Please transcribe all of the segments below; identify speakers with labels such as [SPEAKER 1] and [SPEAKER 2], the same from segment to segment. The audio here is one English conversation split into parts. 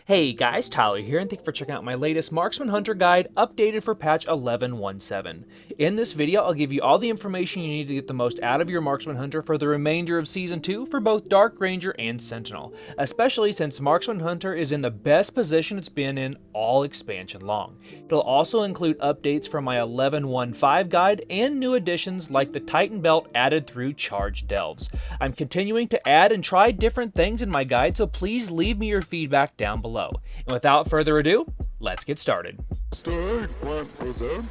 [SPEAKER 1] Hey guys, Tyler here, and thank you for checking out my latest Marksman Hunter guide updated for patch 11.17. In this video, I'll give you all the information you need to get the most out of your Marksman Hunter for the remainder of Season 2 for both Dark Ranger and Sentinel, especially since Marksman Hunter is in the best position it's been in all expansion long. It'll also include updates from my 11.15 guide and new additions like the Titan Belt added through Charged Delves. I'm continuing to add and try different things in my guide, so please leave me your feedback down below. And without further ado, let's get started.
[SPEAKER 2] Eggplant presents.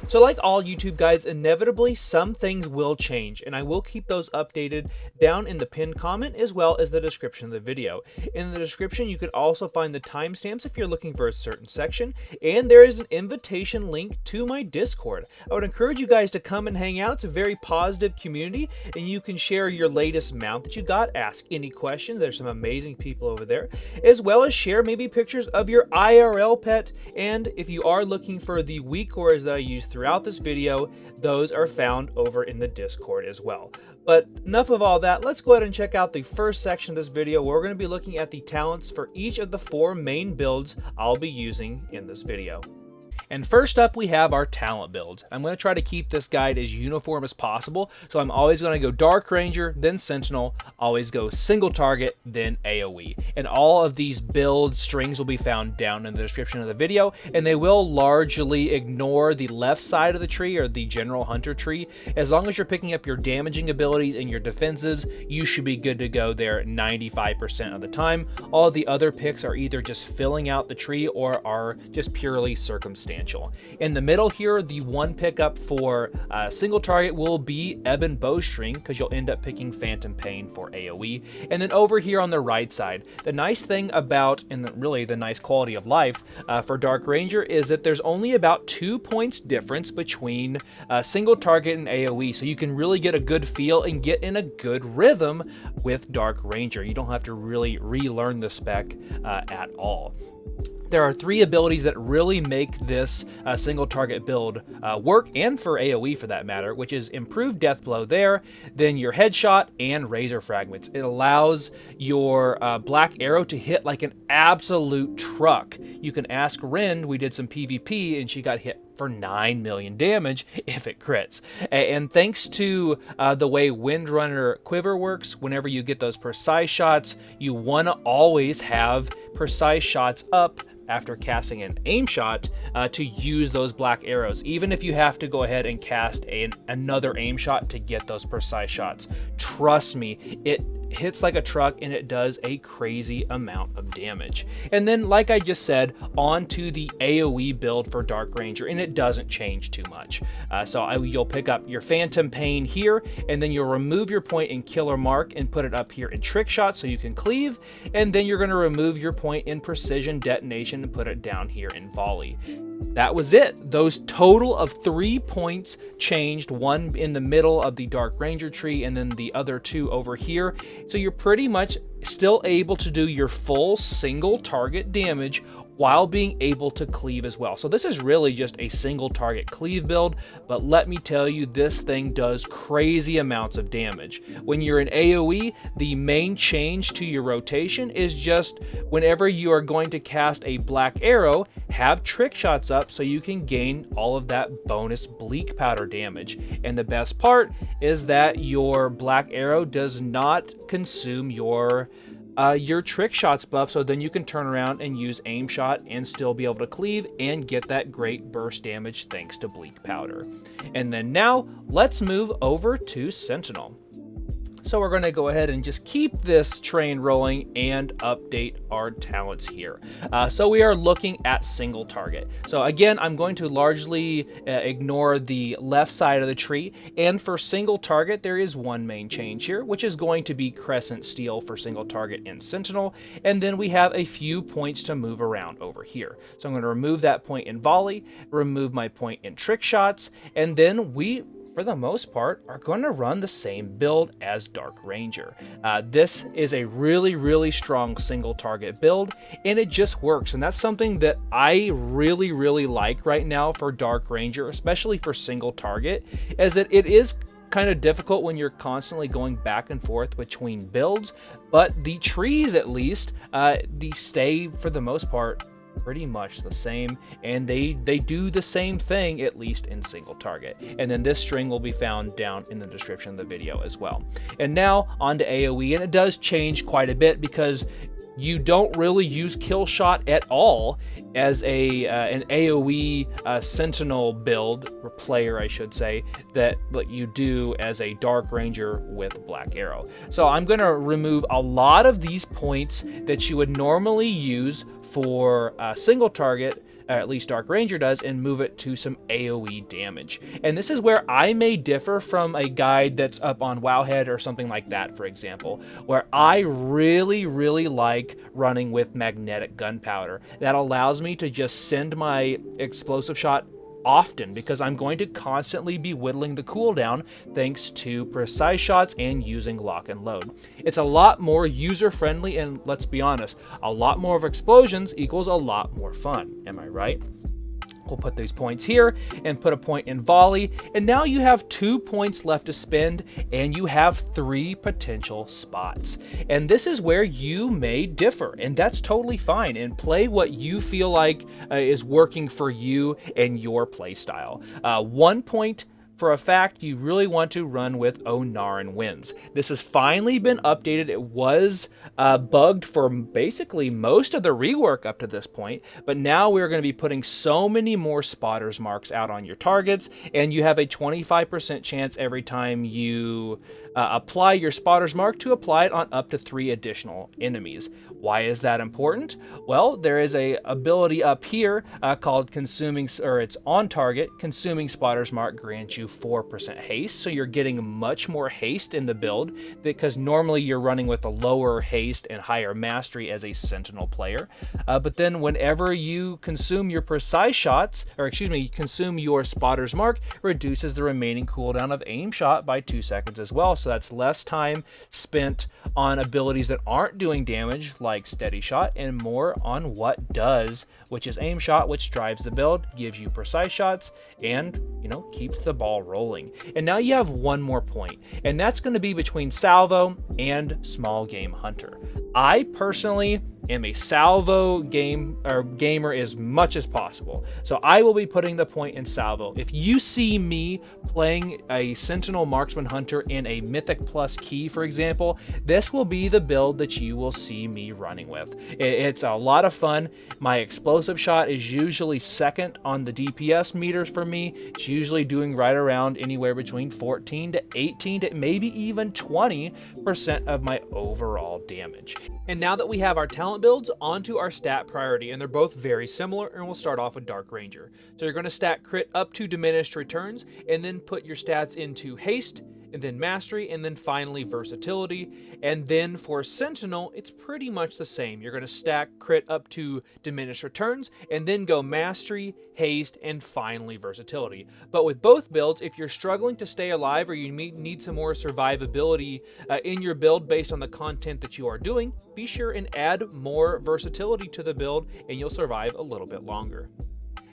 [SPEAKER 1] So like all YouTube guides, inevitably some things will change, and I will keep those updated down in the pinned comment as well as the description of the video. In the description, you could also find the timestamps if you're looking for a certain section, and there is an invitation link to my Discord. I would encourage you guys to come and hang out. It's a very positive community, and you can share your latest mount that you got, ask any questions. There's some amazing people over there, as well as share maybe pictures of your IRL pet, and if you are looking for the weak cores that I use throughout this video, those are found over in the Discord as well. But enough of all that, let's go ahead and check out the first section of this video where we're going to be looking at the talents for each of the 4 main builds I'll be using in this video. And first up, we have our talent builds. I'm going to try to keep this guide as uniform as possible, so I'm always going to go Dark Ranger, then Sentinel, always go single target, then AOE. And all of these build strings will be found down in the description of the video, and they will largely ignore the left side of the tree, or the general hunter tree. As long as you're picking up your damaging abilities and your defensives, you should be good to go there 95% of the time. All of the other picks are either just filling out the tree or are just purely circumstantial. In the middle here, the one pickup for single target will be Ebon Bowstring, because you'll end up picking Phantom Pain for AoE. And then over here on the right side, the nice thing about, and really the nice quality of life for Dark Ranger, is that there's only about 2 points difference between single target and AoE, so you can really get a good feel and get in a good rhythm with Dark Ranger. You don't have to really relearn the spec at all. There are 3 abilities that really make this single target build work, and for AoE for that matter, which is Improved Death Blow there, then your Headshot, and Razor Fragments. It allows your Black Arrow to hit like an absolute truck. You can ask Ren, we did some PvP, and she got hit for 9 million damage if it crits. And thanks to the way Windrunner Quiver works, whenever you get those precise shots, you want to always have precise shots up after casting an aim shot to use those black arrows, even if you have to go ahead and cast another aim shot to get those precise shots. Trust me, it hits like a truck and it does a crazy amount of damage. And then, like I just said, on to the AoE build for Dark Ranger, and it doesn't change too much. You'll pick up your Phantom Pain here, and then you'll remove your point in Killer Mark and put it up here in Trick Shot so you can cleave, and then you're going to remove your point in Precision Detonation and put it down here in Volley. That was it. Those total of 3 points changed, 1 in the middle of the Dark Ranger tree and then the other 2 over here. So you're pretty much still able to do your full single target damage while being able to cleave as well. So this is really just a single target cleave build, but let me tell you, this thing does crazy amounts of damage. When you're in AoE, the main change to your rotation is just whenever you are going to cast a black arrow, have trick shots up so you can gain all of that bonus bleak powder damage. And the best part is that your black arrow does not consume your trick shots buff, so then you can turn around and use aim shot and still be able to cleave and get that great burst damage thanks to bleak powder. And then now let's move over to Sentinel. So we're going to go ahead and just keep this train rolling and update our talents here. So we are looking at single target. So again, I'm going to largely ignore the left side of the tree. And for single target, there is one main change here, which is going to be Crescent Steel for single target in Sentinel. And then we have a few points to move around over here. So I'm going to remove that point in Volley, remove my point in Trick Shots, and then we, for the most part, are going to run the same build as Dark Ranger. This is a really strong single target build, and it just works. And that's something that I really like right now for Dark Ranger, especially for single target, is that it is kind of difficult when you're constantly going back and forth between builds, but the trees at least, they stay for the most part pretty much the same, and they do the same thing, at least in single target. And then this string will be found down in the description of the video as well. And now on to AoE, and it does change quite a bit because you don't really use kill shot at all as an AoE Sentinel build, or player I should say, that you do as a Dark Ranger with Black Arrow. So I'm going to remove a lot of these points that you would normally use for a single target, at least Dark Ranger does, and move it to some AoE damage. And this is where I may differ from a guide that's up on Wowhead or something like that, for example, where I really like running with magnetic gunpowder. That allows me to just send my explosive shot often because I'm going to constantly be whittling the cooldown thanks to precise shots and using lock and load. It's a lot more user friendly, and let's be honest, a lot more of explosions equals a lot more fun. Am I right? We'll put these points here and put a point in volley, and now you have 2 points left to spend and you have 3 potential spots. And this is where you may differ, and that's totally fine, and play what you feel like is working for you and your play style. 1 point for a fact you really want to run with Onaran Winds. This has finally been updated. It was bugged for basically most of the rework up to this point, but now we're going to be putting so many more spotters marks out on your targets, and you have a 25% chance every time you apply your spotters mark to apply it on up to 3 additional enemies. Why is that important? Well, there is a ability up here called consuming, or it's on target. Consuming spotters mark grants you 4% haste, so you're getting much more haste in the build because normally you're running with a lower haste and higher mastery as a Sentinel player. But then whenever you consume your precise shots, or excuse me, consume your spotters mark, reduces the remaining cooldown of aim shot by 2 seconds as well. So that's less time spent on abilities that aren't doing damage like steady shot and more on what does, which is aim shot, which drives the build, gives you precise shots, and keeps the ball rolling. And now you have 1 more point, and that's going to be between salvo and small game hunter. I personally am a salvo gamer as much as possible, so I will be putting the point in salvo. If you see me playing a Sentinel Marksman Hunter in a Mythic Plus key, for example, this will be the build that you will see me running with. It's a lot of fun. My explosive shot is usually second on the DPS meters for me. It's usually doing right around anywhere between 14 to 18 to maybe even 20% of my overall damage. And now that we have our talent builds, onto our stat priority, and they're both very similar, and we'll start off with Dark Ranger. So you're going to stat crit up to diminished returns, and then put your stats into haste, and then mastery, and then finally versatility. And then for Sentinel, it's pretty much the same. You're going to stack crit up to diminished returns, and then go mastery, haste, and finally versatility. But with both builds, if you're struggling to stay alive or you need some more survivability in your build based on the content that you are doing, be sure and add more versatility to the build, and you'll survive a little bit longer.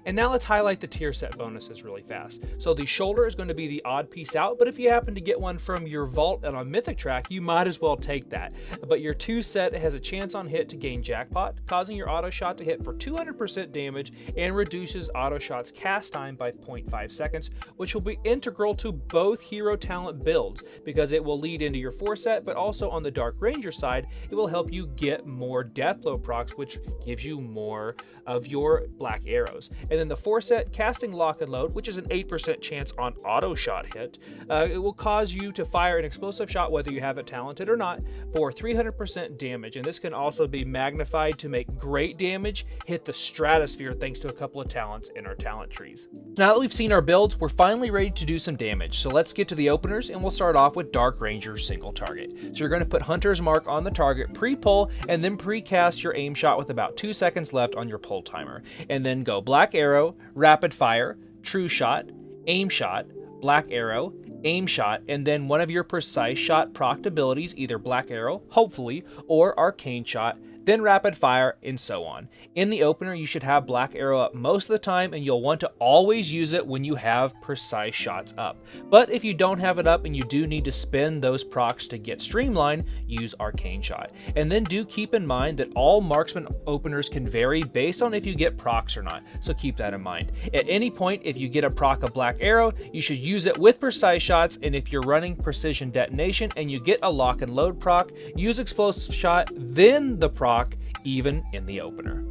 [SPEAKER 1] And now let's highlight the tier set bonuses really fast. So the shoulder is going to be the odd piece out, but if you happen to get one from your vault on a mythic track, you might as well take that. But your 2 set has a chance on hit to gain jackpot, causing your auto shot to hit for 200% damage and reduces auto shot's cast time by 0.5 seconds, which will be integral to both hero talent builds because it will lead into your 4 set, but also on the Dark Ranger side, it will help you get more death blow procs, which gives you more of your black arrows. And then the 4 set casting lock and load, which is an 8% chance on auto shot hit. It will cause you to fire an explosive shot whether you have it talented or not for 300% damage, and this can also be magnified to make great damage hit the stratosphere thanks to a couple of talents in our talent trees. Now that we've seen our builds, we're finally ready to do some damage, so let's get to the openers, and we'll start off with Dark Ranger single target. So you're going to put Hunter's Mark on the target, pre-pull, and then pre-cast your aim shot with about 2 seconds left on your pull timer, and then go Black Arrow, rapid fire, true shot, aim shot, black arrow, aim shot, and then one of your precise shot proc abilities, either black arrow, hopefully, or arcane shot. then rapid fire, and so on. In the opener, you should have black arrow up most of the time, and you'll want to always use it when you have precise shots up. But if you don't have it up and you do need to spend those procs to get streamline, use arcane shot. And then do keep in mind that all marksman openers can vary based on if you get procs or not, so keep that in mind. At any point, if you get a proc of black arrow, you should use it with precise shots, and if you're running precision detonation and you get a lock and load proc, use explosive shot, then the proc, even in the opener.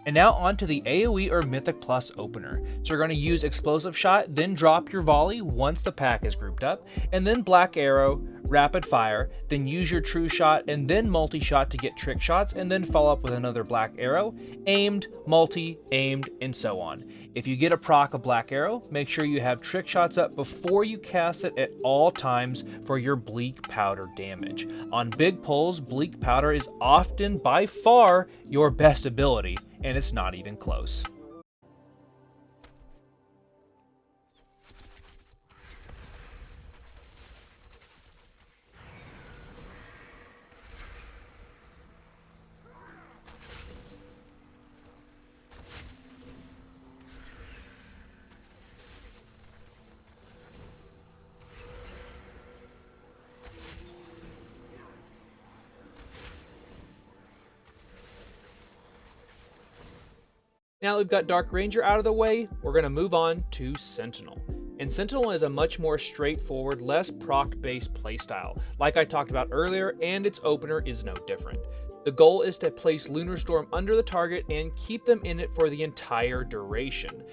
[SPEAKER 1] And now on to the AOE or Mythic Plus opener. So you're going to use Explosive Shot, then drop your volley once the pack is grouped up, and then Black Arrow, Rapid Fire, then use your True Shot, and then Multi-Shot to get trick shots, and then follow up with another Black Arrow, aimed, multi, aimed, and so on. If you get a proc of Black Arrow, make sure you have trick shots up before you cast it at all times for your Bleak Powder damage. On big pulls, Bleak Powder is often by far your best ability, and it's not even close. Now that we've got Dark Ranger out of the way, we're going to move on to Sentinel. And Sentinel is a much more straightforward, less proc-based playstyle, like I talked about earlier, and its opener is no different. The goal is to place Lunar Storm under the target and keep them in it for the entire duration.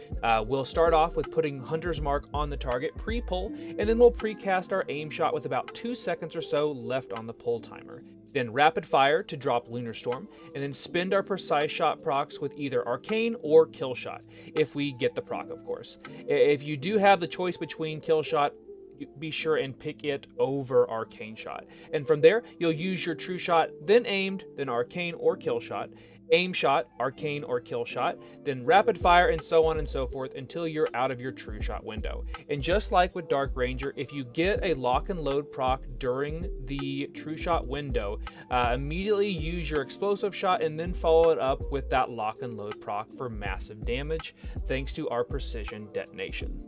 [SPEAKER 1] We'll start off with putting Hunter's Mark on the target pre-pull, and then we'll pre-cast our aim shot with about 2 seconds or so left on the pull timer. Then Rapid Fire to drop Lunar Storm, and then spend our Precise Shot procs with either Arcane or Kill Shot, if we get the proc, of course. If you do have the choice between Kill Shot, be sure and pick it over Arcane Shot. And from there, you'll use your True Shot, then Aimed, then Arcane or Kill Shot, Aim Shot, Arcane or Kill Shot, then Rapid Fire, and so on and so forth until you're out of your True Shot window. And just like with Dark Ranger, if you get a Lock and Load proc during the True Shot window, immediately use your Explosive Shot and then follow it up with that Lock and Load proc for massive damage, thanks to our Precision Detonation.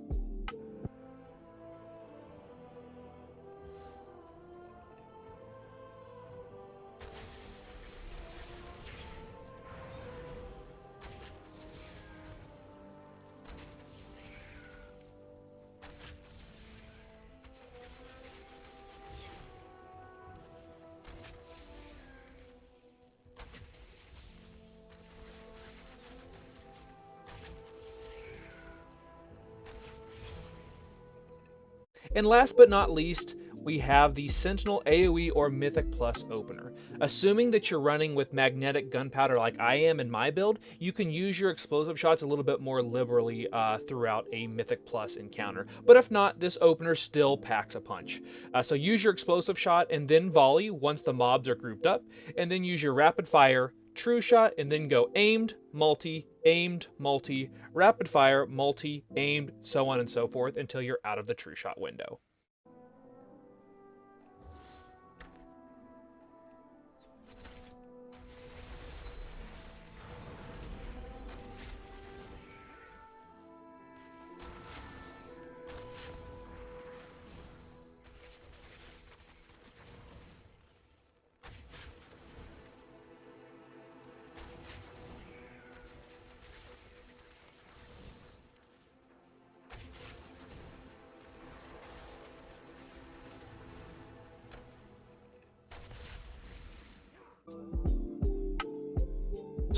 [SPEAKER 1] And last but not least, we have the Sentinel AOE or Mythic Plus opener. Assuming that you're running with magnetic gunpowder like I am in my build, you can use your explosive shots a little bit more liberally throughout a Mythic Plus encounter. But if not, this opener still packs a punch. So use your explosive shot and then volley once the mobs are grouped up, and then use your rapid fire, True Shot, and then go aimed, multi, rapid fire, multi, aimed, so on and so forth until you're out of the True Shot window.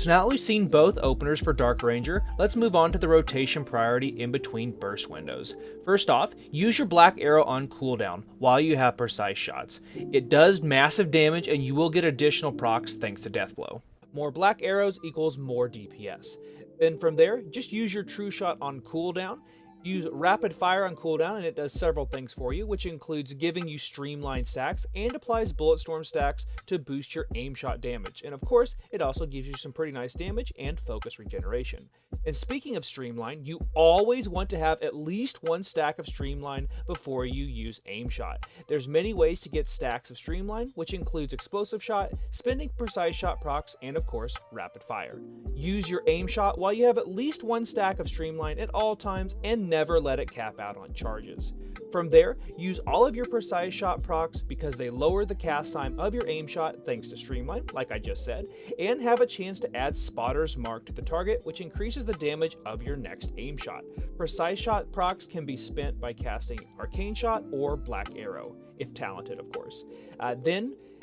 [SPEAKER 1] So now that we've seen both openers for Dark Ranger, let's move on to the rotation priority in between burst windows. First off, use your Black Arrow on cooldown while you have precise shots. It does massive damage and you will get additional procs thanks to Deathblow. More Black Arrows equals more DPS. Then from there, just use your True Shot on cooldown. Use Rapid Fire on cooldown and it does several things for you, which includes giving you streamline stacks and applies Bulletstorm stacks to boost your aim shot damage. And of course, it also gives you some pretty nice damage and focus regeneration. And speaking of streamline, you always want to have at least one stack of streamline before you use aim shot. There's many ways to get stacks of streamline, which includes explosive shot, spending precise shot procs, and of course, rapid fire. Use your aim shot while you have at least one stack of streamline at all times and never let it cap out on charges. From there, use all of your precise shot procs because they lower the cast time of your aim shot thanks to streamline, like I just said, and have a chance to add Spotter's Mark to the target, which increases the damage of your next aim shot. Precise shot procs can be spent by casting Arcane Shot or Black Arrow, if talented of course.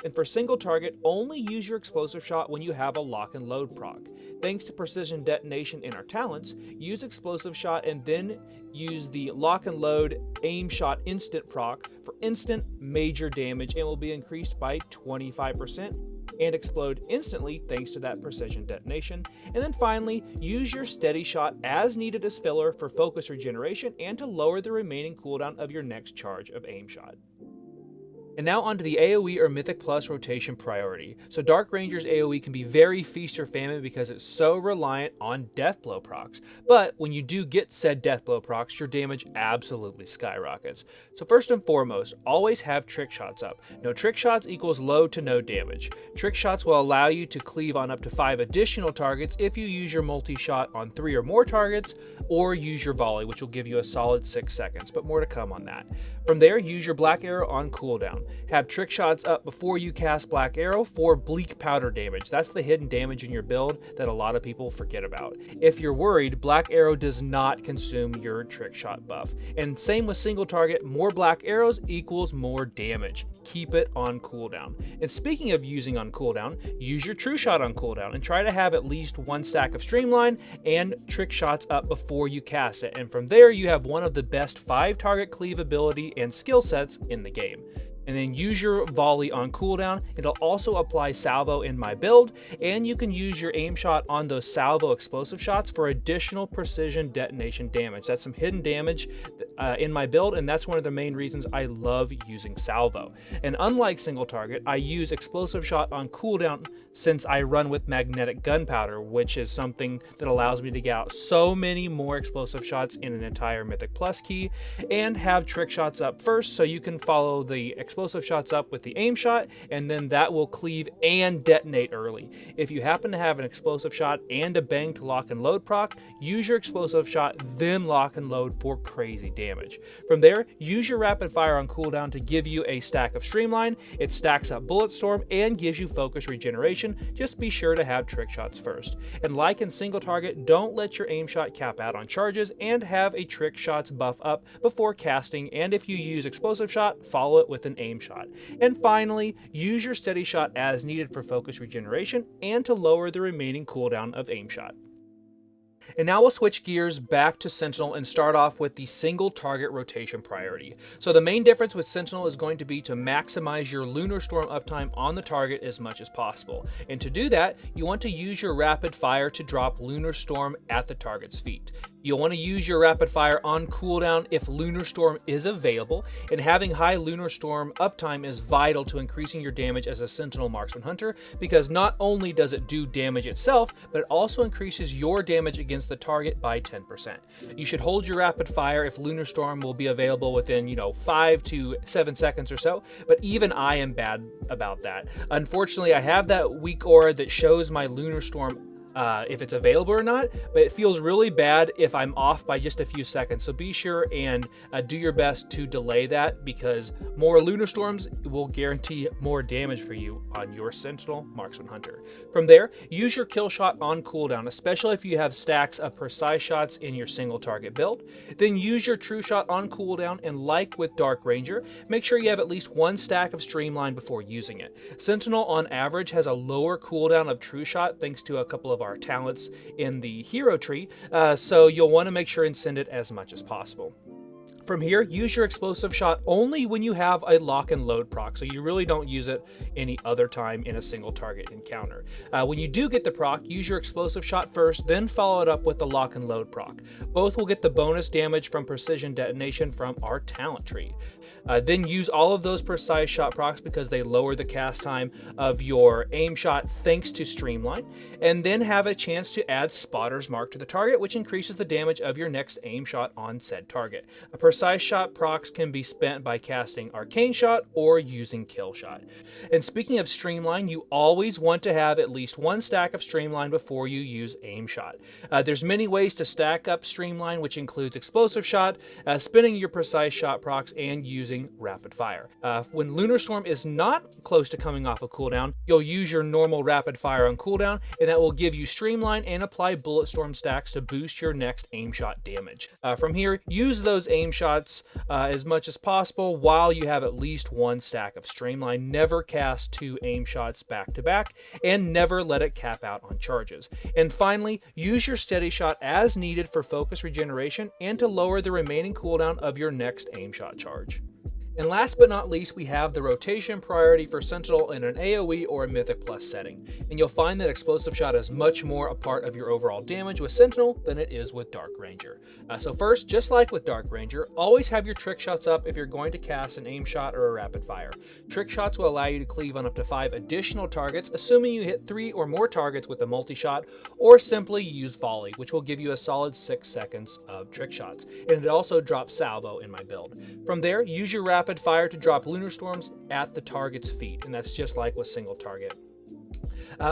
[SPEAKER 1] And for single target, only use your explosive shot when you have a lock and load proc. Thanks to precision detonation in our talents, use explosive shot and then use the lock and load aim shot instant proc for instant major damage and will be increased by 25% and explode instantly thanks to that precision detonation. And then finally, use your steady shot as needed as filler for focus regeneration and to lower the remaining cooldown of your next charge of aim shot. And now onto the AOE or Mythic Plus rotation priority. So Dark Ranger's AOE can be very feast or famine because it's so reliant on Deathblow procs. But when you do get said Deathblow procs, your damage absolutely skyrockets. So first and foremost, always have trick shots up. No trick shots equals low to no damage. Trick shots will allow you to cleave on up to 5 additional targets if you use your multi-shot on 3 or more targets, or use your volley, which will give you a solid 6 seconds, but more to come on that. From there, use your Black Arrow on cooldown. Have trick shots up before you cast Black Arrow for bleak powder damage. That's the hidden damage in your build that a lot of people forget about. If you're worried, Black Arrow does not consume your trick shot buff. And same with single target, more Black Arrows equals more damage. Keep it on cooldown. And speaking of using on cooldown, use your True Shot on cooldown and try to have at least one stack of streamline and trick shots up before you cast it. And from there, you have one of the best 5 target cleave ability and skill sets in the game. And then use your volley on cooldown. It'll also apply salvo in my build, and you can use your aim shot on those salvo explosive shots for additional precision detonation damage. That's some hidden damage in my build, and that's one of the main reasons I love using salvo. And unlike single target, I use explosive shot on cooldown since I run with magnetic gunpowder, which is something that allows me to get out so many more explosive shots in an entire Mythic Plus key, and have trick shots up first so you can follow the explosive shots up with the aim shot, and then that will cleave and detonate early. If you happen to have an explosive shot and a bang to lock and load proc, use your explosive shot, then lock and load for crazy damage. From there, use your rapid fire on cooldown to give you a stack of streamline. It stacks up Bulletstorm and gives you focus regeneration. Just be sure to have trick shots first. And like in single target, don't let your aim shot cap out on charges and have a trick shots buff up before casting, and if you use explosive shot, follow it with an aim shot. And finally, use your steady shot as needed for focus regeneration and to lower the remaining cooldown of aim shot. And now we'll switch gears back to Sentinel and start off with the single target rotation priority. So the main difference with Sentinel is going to be to maximize your Lunar Storm uptime on the target as much as possible. And to do that, you want to use your rapid fire to drop Lunar Storm at the target's feet. You'll want to use your rapid fire on cooldown if Lunar Storm is available, and having high Lunar Storm uptime is vital to increasing your damage as a Sentinel Marksman Hunter, because not only does it do damage itself, but it also increases your damage against the target by 10%. You should hold your rapid fire if Lunar Storm will be available within, 5 to 7 seconds or so, but even I am bad about that. Unfortunately, I have that weak aura that shows my Lunar Storm if it's available or not, but it feels really bad if I'm off by just a few seconds. So be sure and do your best to delay that, because more Lunar Storms will guarantee more damage for you on your Sentinel Marksman Hunter. From there, use your kill shot on cooldown, especially if you have stacks of precise shots in your single target build. Then use your true shot on cooldown, and like with Dark Ranger, make sure you have at least one stack of streamline before using it. Sentinel on average has a lower cooldown of true shot thanks to a couple of of our talents in the hero tree, so you'll want to make sure and send it as much as possible. From here, use your explosive shot only when you have a lock and load proc, so you really don't use it any other time in a single target encounter. When you do get the proc, use your explosive shot first, then follow it up with the lock and load proc. Both will get the bonus damage from precision detonation from our talent tree. Then use all of those precise shot procs because they lower the cast time of your aim shot thanks to Streamline, and then have a chance to add Spotter's Mark to the target, which increases the damage of your next aim shot on said target. A precise shot procs can be spent by casting Arcane Shot or using Kill Shot. And speaking of Streamline, you always want to have at least one stack of Streamline before you use aim shot. There's many ways to stack up Streamline, which includes explosive shot, spinning your precise shot procs, and using rapid fire. When Lunar Storm is not close to coming off a cooldown, you'll use your normal rapid fire on cooldown, and that will give you Streamline and apply Bullet Storm stacks to boost your next aim shot damage. From here, use those aim shots as much as possible while you have at least one stack of Streamline. Never cast 2 aim shots back to back, and never let it cap out on charges. And finally, use your steady shot as needed for focus regeneration and to lower the remaining cooldown of your next aim shot charge. And last but not least, we have the rotation priority for Sentinel in an AOE or a Mythic Plus setting. And you'll find that Explosive Shot is much more a part of your overall damage with Sentinel than it is with Dark Ranger. So first, just like with Dark Ranger, always have your trick shots up if you're going to cast an aim shot or a rapid fire. Trick shots will allow you to cleave on up to 5 additional targets, assuming you hit 3 or more targets with a multi-shot, or simply use volley, which will give you a solid 6 seconds of trick shots. And it also drops salvo in my build. From there, use your rapid fire to drop Lunar Storms at the target's feet, and that's just like with single target.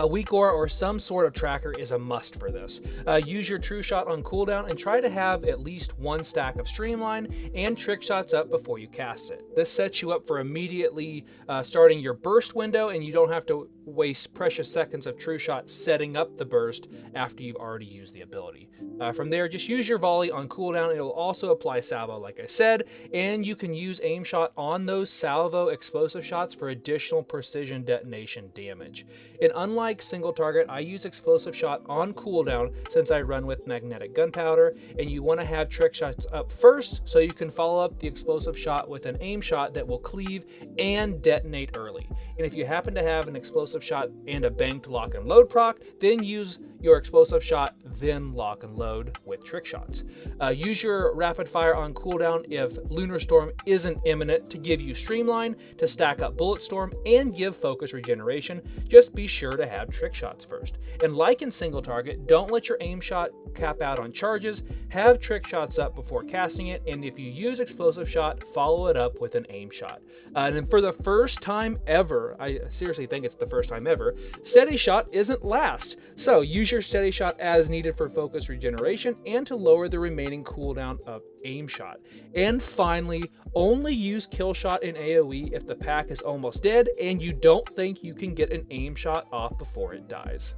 [SPEAKER 1] Weak Aura or some sort of tracker is a must for this. Use your True Shot on cooldown and try to have at least one stack of Streamline and trick shots up before you cast it. This sets you up for immediately starting your burst window, and you don't have to waste precious seconds of True Shot setting up the burst after you've already used the ability. From there, just use your volley on cooldown. It'll also apply salvo, like I said, and you can use aim shot on those salvo explosive shots for additional precision detonation damage. And unlike single target, I use explosive shot on cooldown since I run with magnetic gunpowder, and you want to have trick shots up first so you can follow up the explosive shot with an aim shot that will cleave and detonate early. And if you happen to have an explosive shot and a banked lock and load proc, then use your explosive shot, then lock and load with trick shots. Use your rapid fire on cooldown if Lunar Storm isn't imminent to give you Streamline, to stack up Bullet Storm, and give focus regeneration. Just be sure to have trick shots first. And like in single target, don't let your aim shot cap out on charges. Have trick shots up before casting it, and if you use explosive shot, follow it up with an aim shot. And for the first time ever, I seriously think it's the first time ever, steady shot isn't last. So use your steady shot as needed for focus regeneration and to lower the remaining cooldown of aim shot. And finally, only use kill shot in AoE if the pack is almost dead and you don't think you can get an aim shot off before it dies.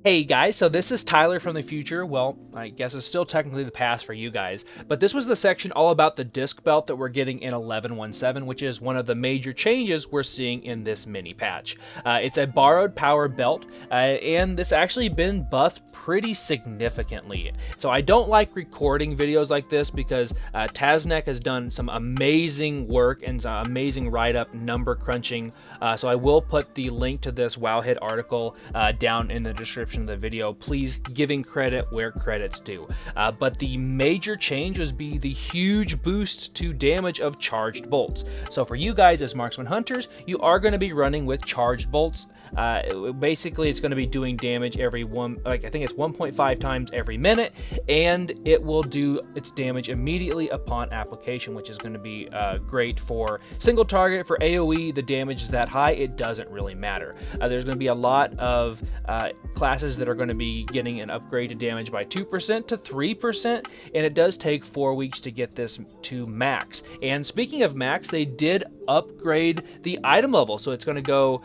[SPEAKER 1] Hey guys, so this is Tyler from the future. Well, I guess it's still technically the past for you guys, but this was the section all about the disc belt that we're getting in 11.17, which is one of the major changes we're seeing in this mini patch. It's a borrowed power belt, and it's actually been buffed pretty significantly. So I don't like recording videos like this because Taznek has done some amazing work and some amazing write-up number crunching, so I will put the link to this Wowhead article down in the description of the video, please giving credit where credit's due. But the major change is the huge boost to damage of charged bolts. So for you guys as marksman hunters, you are going to be running with charged bolts. Basically, it's going to be doing damage every I think it's 1.5 times every minute, and it will do its damage immediately upon application, which is going to be great for single target. For AoE, the damage is that high, it doesn't really matter. There's going to be a lot of classes that are going to be getting an upgraded damage by 2% to 3%, and it does take 4 weeks to get this to max. And speaking of max, they did upgrade the item level, so it's going to go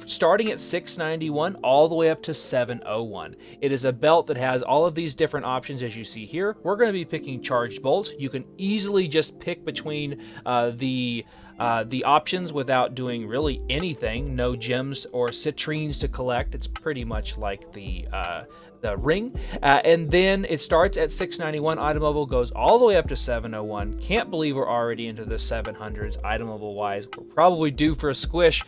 [SPEAKER 1] starting at 691 all the way up to 701. It is a belt that has all of these different options as you see here. We're going to be picking charged bolts. You can easily just pick between the The options without doing really anything, no gems or citrines to collect. It's pretty much like the ring. And then it starts at 691 item level, goes all the way up to 701. Can't believe we're already into the 700s item level wise. We're probably due for a squish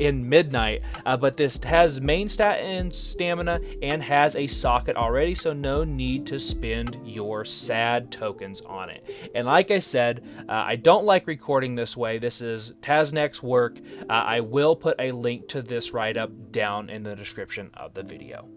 [SPEAKER 1] in midnight, but this has main stat and stamina and has a socket already, so no need to spend your sad tokens on it. And like I said, I don't like recording this way. This is Taznek's work. I will put a link to this write-up down in the description of the video.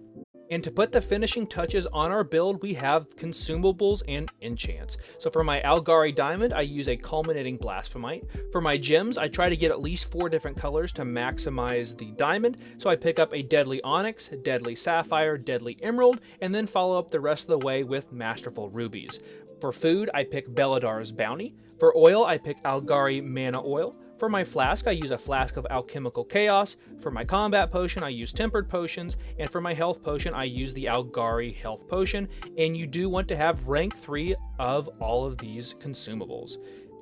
[SPEAKER 1] And to put the finishing touches on our build, we have consumables and enchants. So for my Algari Diamond, I use a culminating blasphemite. For my gems, I try to get at least 4 different colors to maximize the diamond. So I pick up a deadly onyx, deadly sapphire, deadly emerald, and then follow up the rest of the way with masterful rubies. For food, I pick Beladar's Bounty. For oil, I pick Algari Mana Oil. For my flask, I use a flask of alchemical chaos. For my combat potion, I use tempered potions. And for my health potion, I use the Algari health potion. And you do want to have rank 3 of all of these consumables.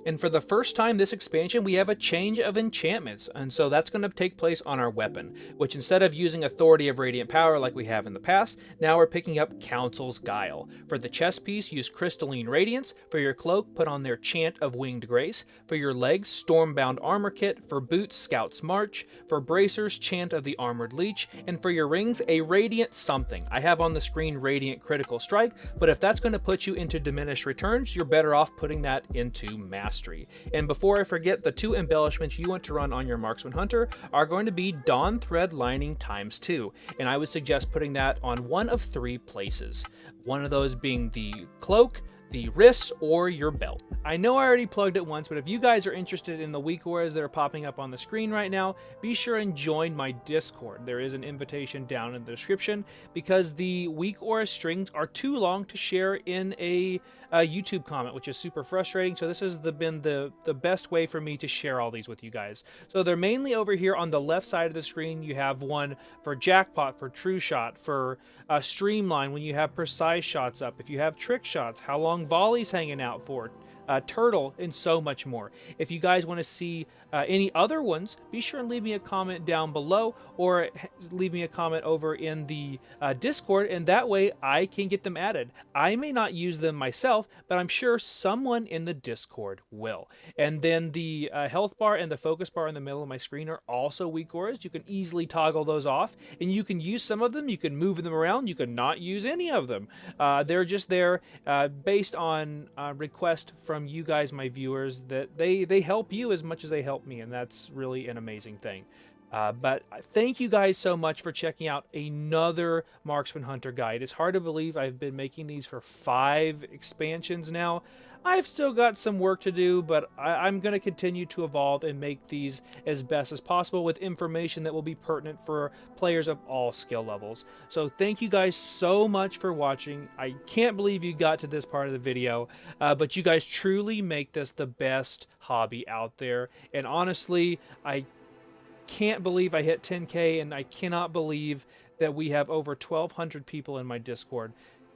[SPEAKER 1] And for the first time this expansion, we have a change of enchantments, and so that's going to take place on our weapon, which instead of using Authority of Radiant Power like we have in the past, now we're picking up Council's Guile. For the chest piece, use Crystalline Radiance. For your cloak, put on their Chant of Winged Grace. For your legs, Stormbound Armor Kit. For boots, Scout's March. For bracers, Chant of the Armored Leech. And for your rings, a Radiant something. I have on the screen Radiant Critical Strike, but if that's going to put you into diminished returns, you're better off putting that into Mastery. And before I forget, the 2 embellishments you want to run on your Marksman Hunter are going to be Dawn Thread Lining ×2, and I would suggest putting that on one of 3 places. One of those being the cloak, the wrists, or your belt. I know I already plugged it once, but if you guys are interested in the weak auras that are popping up on the screen right now, be sure and join my Discord. There is an invitation down in the description, because the weak aura strings are too long to share in a YouTube comment, which is super frustrating. So this has been the best way for me to share all these with you guys. So they're mainly over here on the left side of the screen. You have one for Jackpot, for True Shot, for Streamline when you have precise shots up, if you have trick shots, how long volleys hanging out for, turtle, and so much more. If you guys want to see any other ones, be sure and leave me a comment down below, or leave me a comment over in the Discord, and that way I can get them added. I may not use them myself, but I'm sure someone in the Discord will. And then the health bar and the focus bar in the middle of my screen are also weak auras. You can easily toggle those off, and you can use some of them, you can move them around, you can not use any of them. They're just there based on request from you guys, my viewers, that they help you as much as they help me, and that's really an amazing thing. But thank you guys so much for checking out another Marksman Hunter guide. It's hard to believe I've been making these for 5 expansions now. I've still got some work to do, but I'm going to continue to evolve and make these as best as possible with information that will be pertinent for players of all skill levels. So thank you guys so much for watching. I can't believe you got to this part of the video, but you guys truly make this the best hobby out there. And honestly, I can't believe I hit 10K, and I cannot believe that we have over 1,200 people in my Discord.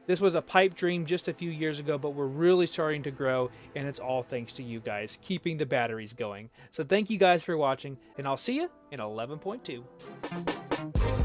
[SPEAKER 1] This was a pipe dream just a few years ago, but we're really starting to grow, and it's all thanks to you guys keeping the batteries going. So thank you guys for watching, and I'll see you in 11.2.